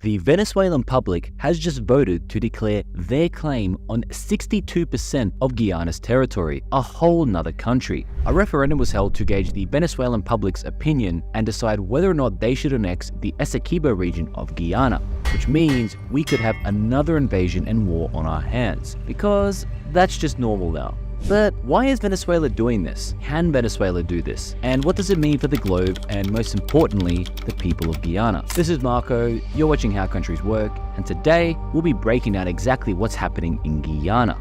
The Venezuelan public has just voted to declare their claim on 62% of Guyana's territory, a whole nother country. A referendum was held to gauge the Venezuelan public's opinion and decide whether or not they should annex the Essequibo region of Guyana, which means we could have another invasion and war on our hands, because that's just normal now. But why is Venezuela doing this? Can Venezuela do this? And what does it mean for the globe and, most importantly, the people of Guyana? This is Marco, you're watching How Countries Work, and today we'll be breaking down exactly what's happening in Guyana.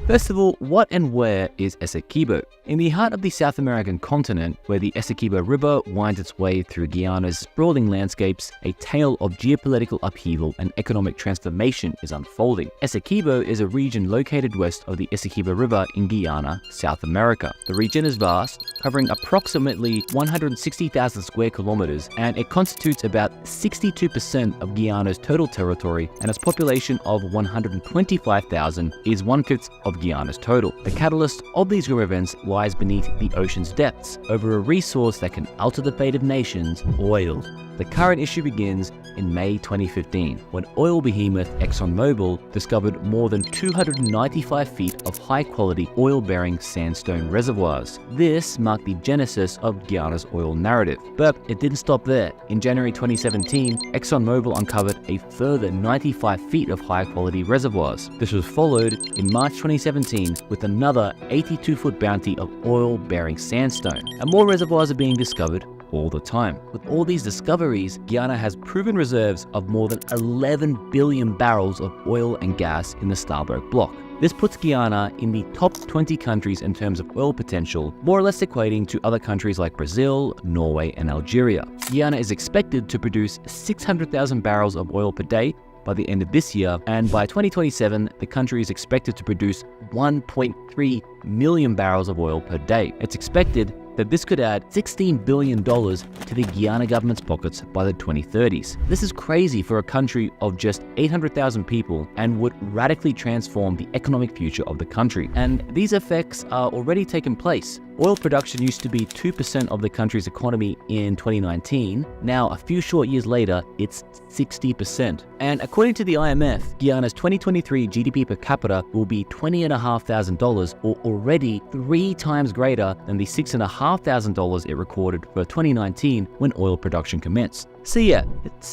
First of all, what and where is Essequibo? In the heart of the South American continent, where the Essequibo River winds its way through Guyana's sprawling landscapes, a tale of geopolitical upheaval and economic transformation is unfolding. Essequibo is a region located west of the Essequibo River in Guyana, South America. The region is vast, covering approximately 160,000 square kilometers, and it constitutes about 62% of Guyana's total territory, and its population of 125,000 is 1/5 of Guyana's total. The catalyst of these war events lies beneath the ocean's depths, over a resource that can alter the fate of nations, oil. The current issue begins in May 2015, when oil behemoth ExxonMobil discovered more than 295 feet of high-quality oil-bearing sandstone reservoirs. This marked the genesis of Guyana's oil narrative. But it didn't stop there. In January 2017, ExxonMobil uncovered a further 95 feet of high-quality reservoirs. This was followed in March 2017 with another 82-foot bounty of oil-bearing sandstone. And more reservoirs are being discovered all the time. With all these discoveries, Guyana has proven reserves of more than 11 billion barrels of oil and gas in the Starboard Block. This puts Guyana in the top 20 countries in terms of oil potential, more or less equating to other countries like Brazil, Norway, and Algeria. Guyana is expected to produce 600,000 barrels of oil per day by the end of this year, and by 2027, the country is expected to produce 1.3 million barrels of oil per day. It's expected that this could add $16 billion to the Guyana government's pockets by the 2030s. This is crazy for a country of just 800,000 people and would radically transform the economic future of the country. And these effects are already taking place. Oil production used to be 2% of the country's economy in 2019. Now, a few short years later, it's 60%. And according to the IMF, Guyana's 2023 GDP per capita will be $20,500, or already 3 times greater than the $6,500 it recorded for 2019 when oil production commenced. So yeah, it's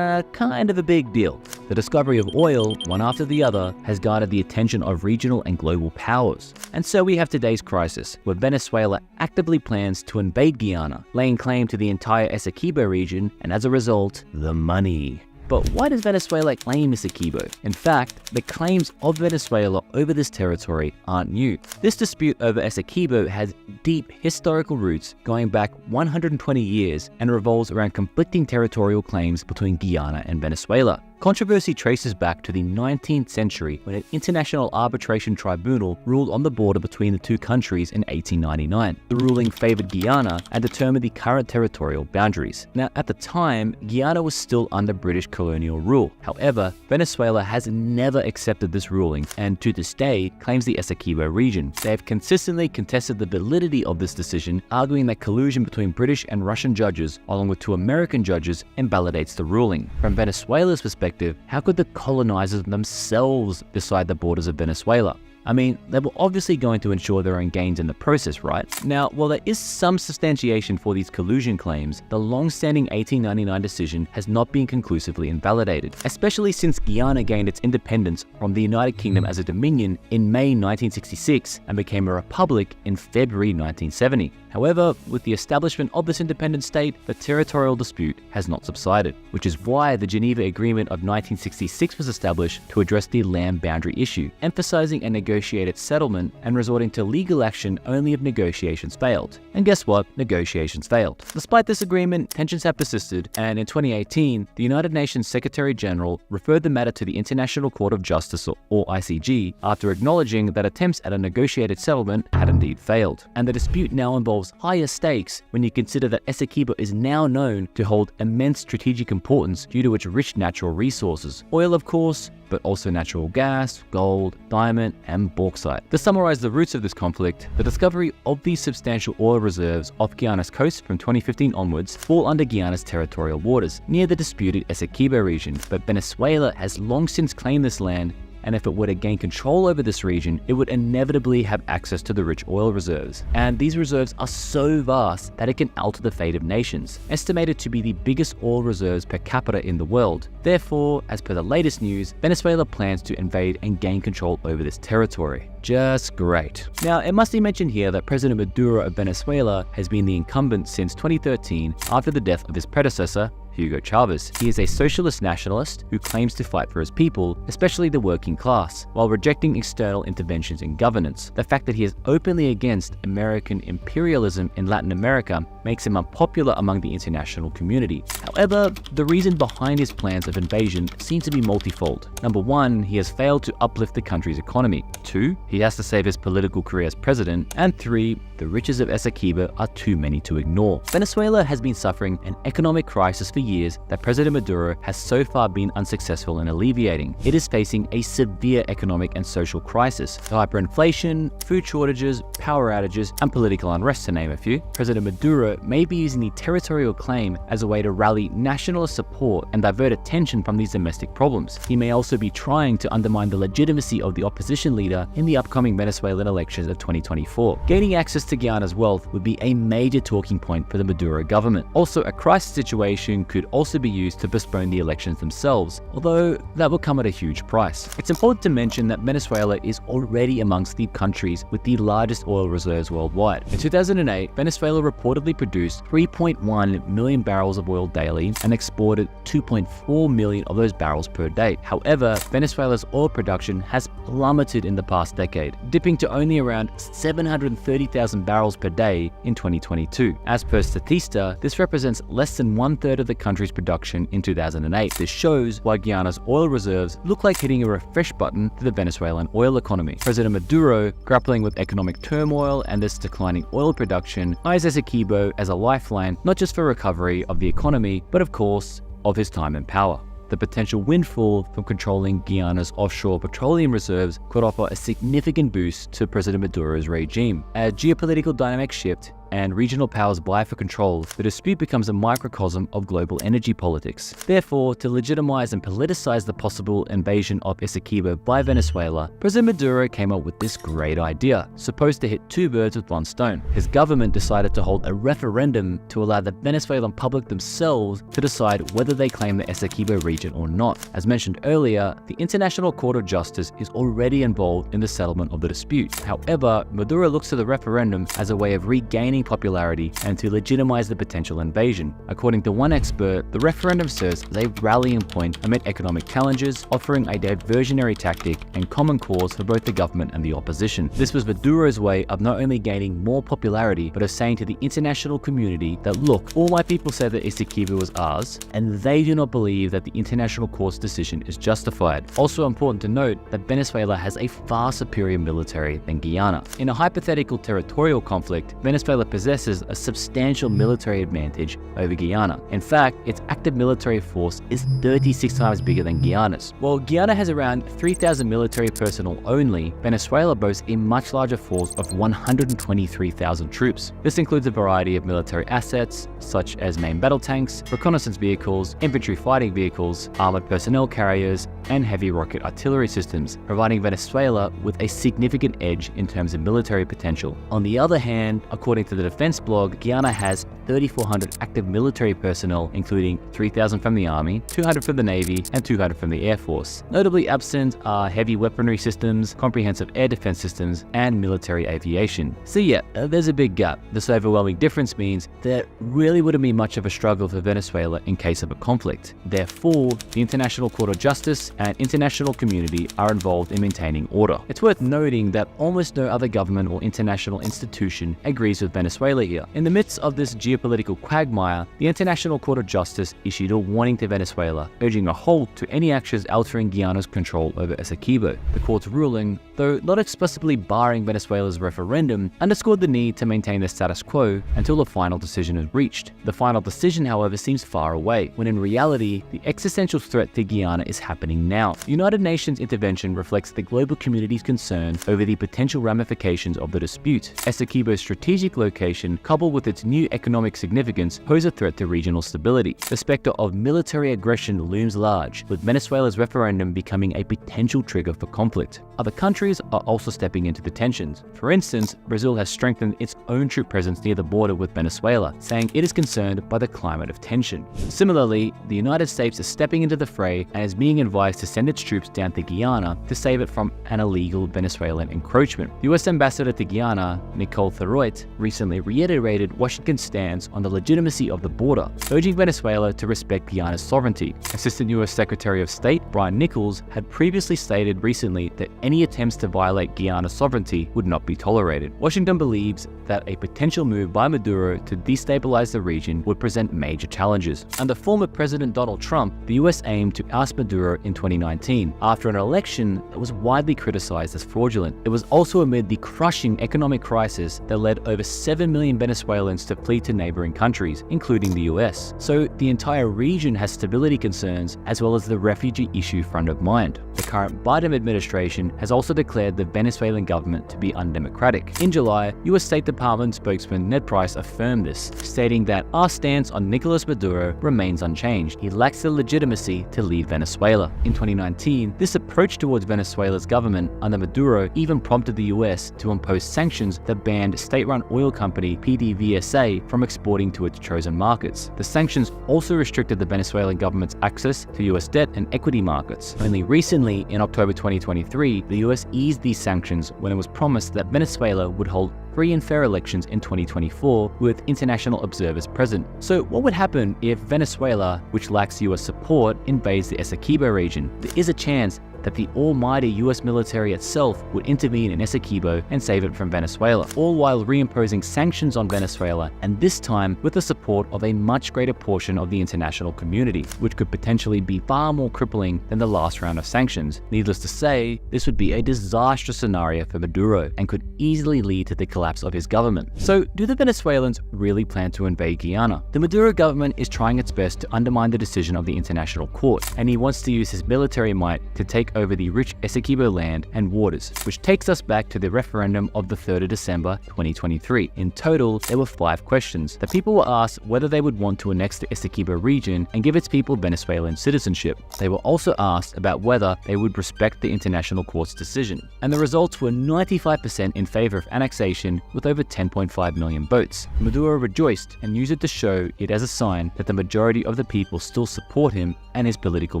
kind of a big deal. The discovery of oil, one after the other, has garnered the attention of regional and global powers. And so we have today's crisis, where Venezuela actively plans to invade Guyana, laying claim to the entire Essequibo region, and as a result, the money. But why does Venezuela claim Essequibo? In fact, the claims of Venezuela over this territory aren't new. This dispute over Essequibo has deep historical roots going back 120 years and revolves around conflicting territorial claims between Guyana and Venezuela. Controversy traces back to the 19th century when an international arbitration tribunal ruled on the border between the two countries in 1899. The ruling favored Guyana and determined the current territorial boundaries. Now, at the time, Guyana was still under British colonial rule. However, Venezuela has never accepted this ruling and to this day claims the Essequibo region. They have consistently contested the validity of this decision, arguing that collusion between British and Russian judges, along with 2 American judges, invalidates the ruling. From Venezuela's perspective, how could the colonizers themselves decide the borders of Venezuela? I mean, they were obviously going to ensure their own gains in the process, right? Now, while there is some substantiation for these collusion claims, the long-standing 1899 decision has not been conclusively invalidated, especially since Guyana gained its independence from the United Kingdom as a dominion in May 1966 and became a republic in February 1970. However, with the establishment of this independent state, the territorial dispute has not subsided, which is why the Geneva Agreement of 1966 was established to address the land boundary issue, emphasizing a negotiated settlement and resorting to legal action only if negotiations failed. And guess what? Negotiations failed. Despite this agreement, tensions have persisted, and in 2018, the United Nations Secretary General referred the matter to the International Court of Justice, or ICJ, after acknowledging that attempts at a negotiated settlement had indeed failed. And the dispute now involves higher stakes when you consider that Essequibo is now known to hold immense strategic importance due to its rich natural resources. Oil, of course, but also natural gas, gold, diamond, and bauxite. To summarize the roots of this conflict, the discovery of these substantial oil reserves off Guyana's coast from 2015 onwards fall under Guyana's territorial waters, near the disputed Essequibo region, but Venezuela has long since claimed this land, and if it were to gain control over this region, it would inevitably have access to the rich oil reserves. And these reserves are so vast that it can alter the fate of nations, estimated to be the biggest oil reserves per capita in the world. Therefore, as per the latest news, Venezuela plans to invade and gain control over this territory. Just great. Now, it must be mentioned here that President Maduro of Venezuela has been the incumbent since 2013 after the death of his predecessor, Hugo Chavez. He is a socialist nationalist who claims to fight for his people, especially the working class, while rejecting external interventions in governance. The fact that he is openly against American imperialism in Latin America makes him unpopular among the international community. However, the reason behind his plans of invasion seems to be multifold. Number one, he has failed to uplift the country's economy. Two, he has to save his political career as president. And three, the riches of Essequibo are too many to ignore. Venezuela has been suffering an economic crisis for years that President Maduro has so far been unsuccessful in alleviating. It is facing a severe economic and social crisis, hyperinflation, food shortages, power outages, and political unrest, to name a few. President Maduro may be using the territorial claim as a way to rally nationalist support and divert attention from these domestic problems. He may also be trying to undermine the legitimacy of the opposition leader in the upcoming Venezuelan elections of 2024. Gaining access to Guyana's wealth would be a major talking point for the Maduro government. Also, a crisis situation could also be used to postpone the elections themselves, although that will come at a huge price. It's important to mention that Venezuela is already amongst the countries with the largest oil reserves worldwide. In 2008, Venezuela reportedly produced 3.1 million barrels of oil daily and exported 2.4 million of those barrels per day. However, Venezuela's oil production has plummeted in the past decade, dipping to only around 730,000 barrels per day in 2022. As per Statista, this represents less than 1/3 of the country's production in 2008. This shows why Guyana's oil reserves look like hitting a refresh button to the Venezuelan oil economy. President Maduro, grappling with economic turmoil and this declining oil production, eyes Essequibo as a lifeline not just for recovery of the economy, but of course, of his time in power. The potential windfall from controlling Guyana's offshore petroleum reserves could offer a significant boost to President Maduro's regime. As geopolitical dynamics shift and regional powers vie for control, the dispute becomes a microcosm of global energy politics. Therefore, to legitimize and politicize the possible invasion of Essequibo by Venezuela, President Maduro came up with this great idea, supposed to hit two birds with one stone. His government decided to hold a referendum to allow the Venezuelan public themselves to decide whether they claim the Essequibo region or not. As mentioned earlier, the International Court of Justice is already involved in the settlement of the dispute. However, Maduro looks to the referendum as a way of regaining popularity and to legitimize the potential invasion. According to one expert, the referendum serves as a rallying point amid economic challenges, offering a diversionary tactic and common cause for both the government and the opposition. This was Maduro's way of not only gaining more popularity, but of saying to the international community that, look, all my people say that Essequibo was ours, and they do not believe that the international court's decision is justified. Also important to note that Venezuela has a far superior military than Guyana. In a hypothetical territorial conflict, Venezuela possesses a substantial military advantage over Guyana. In fact, its active military force is 36 times bigger than Guyana's. While Guyana has around 3,000 military personnel only, Venezuela boasts a much larger force of 123,000 troops. This includes a variety of military assets, such as main battle tanks, reconnaissance vehicles, infantry fighting vehicles, armored personnel carriers, and heavy rocket artillery systems, providing Venezuela with a significant edge in terms of military potential. On the other hand, according to the defense blog, Guyana has 3,400 active military personnel, including 3,000 from the Army, 200 from the Navy, and 200 from the Air Force. Notably absent are heavy weaponry systems, comprehensive air defense systems, and military aviation. So yeah, there's a big gap. This overwhelming difference means there really wouldn't be much of a struggle for Venezuela in case of a conflict. Therefore, the International Court of Justice and international community are involved in maintaining order. It's worth noting that almost no other government or international institution agrees with Venezuela here. In the midst of this geopolitical quagmire, the International Court of Justice issued a warning to Venezuela, urging a halt to any actions altering Guyana's control over Essequibo. The court's ruling, though not explicitly barring Venezuela's referendum, underscored the need to maintain the status quo until a final decision is reached. The final decision, however, seems far away, when in reality, the existential threat to Guyana is happening now. The United Nations intervention reflects the global community's concern over the potential ramifications of the dispute. Essequibo's strategic location, coupled with its new economic significance, pose a threat to regional stability. The specter of military aggression looms large, with Venezuela's referendum becoming a potential trigger for conflict. Other countries are also stepping into the tensions. For instance, Brazil has strengthened its own troop presence near the border with Venezuela, saying it is concerned by the climate of tension. Similarly, the United States is stepping into the fray and is being advised to send its troops down to Guyana to save it from an illegal Venezuelan encroachment. The US Ambassador to Guyana, Nicolas Maduro, recently reiterated Washington's stance on the legitimacy of the border, urging Venezuela to respect Guyana's sovereignty. Assistant US Secretary of State Brian Nichols had previously stated recently that any attempts to violate Guyana's sovereignty would not be tolerated. Washington believes that a potential move by Maduro to destabilize the region would present major challenges. Under former President Donald Trump, the US aimed to oust Maduro in 2019 after an election that was widely criticized as fraudulent. It was also amid the crushing economic crisis that led over 7 million Venezuelans to flee to neighboring countries, including the US. So the entire region has stability concerns as well as the refugee issue front of mind. The current Biden administration has also declared the Venezuelan government to be undemocratic. In July, US State Department spokesman Ned Price affirmed this, stating that our stance on Nicolas Maduro remains unchanged. He lacks the legitimacy to lead Venezuela. In 2019, this approach towards Venezuela's government under Maduro even prompted the US to impose sanctions that banned state-run oil company PDVSA from exporting to its chosen markets. The sanctions also restricted the Venezuelan government's access to US debt and equity markets. Only recently, in October 2023, the US eased these sanctions when it was promised that Venezuela would hold free and fair elections in 2024 with international observers present. So what would happen if Venezuela, which lacks US support, invades the Essequibo region? There is a chance that the almighty US military itself would intervene in Essequibo and save it from Venezuela, all while reimposing sanctions on Venezuela, and this time with the support of a much greater portion of the international community, which could potentially be far more crippling than the last round of sanctions. Needless to say, this would be a disastrous scenario for Maduro and could easily lead to the collapse of his government. So, do the Venezuelans really plan to invade Guyana? The Maduro government is trying its best to undermine the decision of the International Court, and he wants to use his military might to take over the rich Essequibo land and waters, which takes us back to the referendum of the 3rd of December 2023. In total, there were 5 questions. The people were asked whether they would want to annex the Essequibo region and give its people Venezuelan citizenship. They were also asked about whether they would respect the International Court's decision. And the results were 95% in favor of annexation, with over 10.5 million votes. Maduro rejoiced and used it to show it as a sign that the majority of the people still support him and his political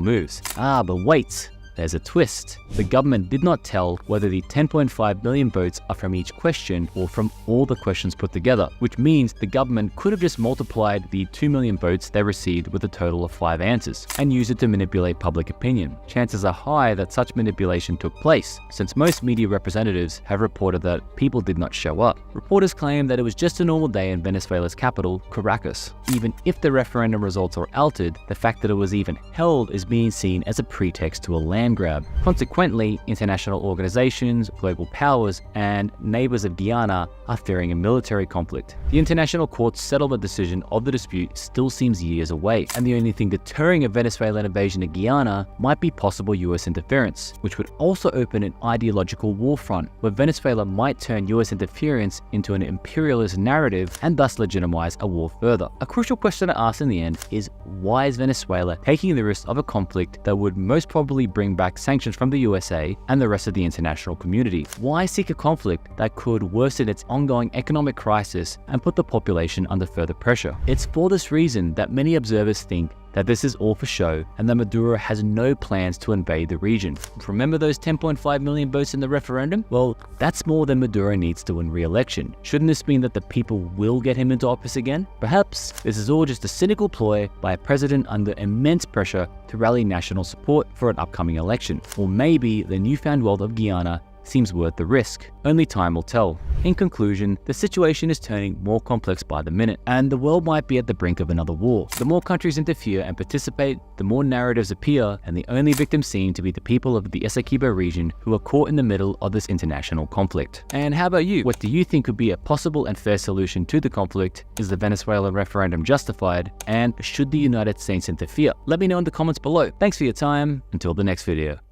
moves. But wait! There's a twist. The government did not tell whether the 10.5 million votes are from each question or from all the questions put together, which means the government could have just multiplied the 2 million votes they received with a total of 5 answers and used it to manipulate public opinion. Chances are high that such manipulation took place, since most media representatives have reported that people did not show up. Reporters claim that it was just a normal day in Venezuela's capital, Caracas. Even if the referendum results are altered, the fact that it was even held is being seen as a pretext to a land grab. Consequently, international organizations, global powers, and neighbors of Guyana are fearing a military conflict. The International Court's settlement decision of the dispute still seems years away, and the only thing deterring a Venezuelan invasion of Guyana might be possible US interference, which would also open an ideological war front, where Venezuela might turn US interference into an imperialist narrative and thus legitimize a war further. A crucial question to ask in the end is, why is Venezuela taking the risk of a conflict that would most probably bring back sanctions from the USA and the rest of the international community? Why seek a conflict that could worsen its ongoing economic crisis and put the population under further pressure? It's for this reason that many observers think that this is all for show and that Maduro has no plans to invade the region. Remember those 10.5 million votes in the referendum? Well, that's more than Maduro needs to win re-election. Shouldn't this mean that the people will get him into office again? Perhaps this is all just a cynical ploy by a president under immense pressure to rally national support for an upcoming election. Or maybe the newfound wealth of Guyana seems worth the risk. Only time will tell. In conclusion, the situation is turning more complex by the minute, and the world might be at the brink of another war. The more countries interfere and participate, the more narratives appear, and the only victims seem to be the people of the Essequibo region who are caught in the middle of this international conflict. And how about you? What do you think could be a possible and fair solution to the conflict? Is the Venezuelan referendum justified? And should the United States interfere? Let me know in the comments below. Thanks for your time. Until the next video.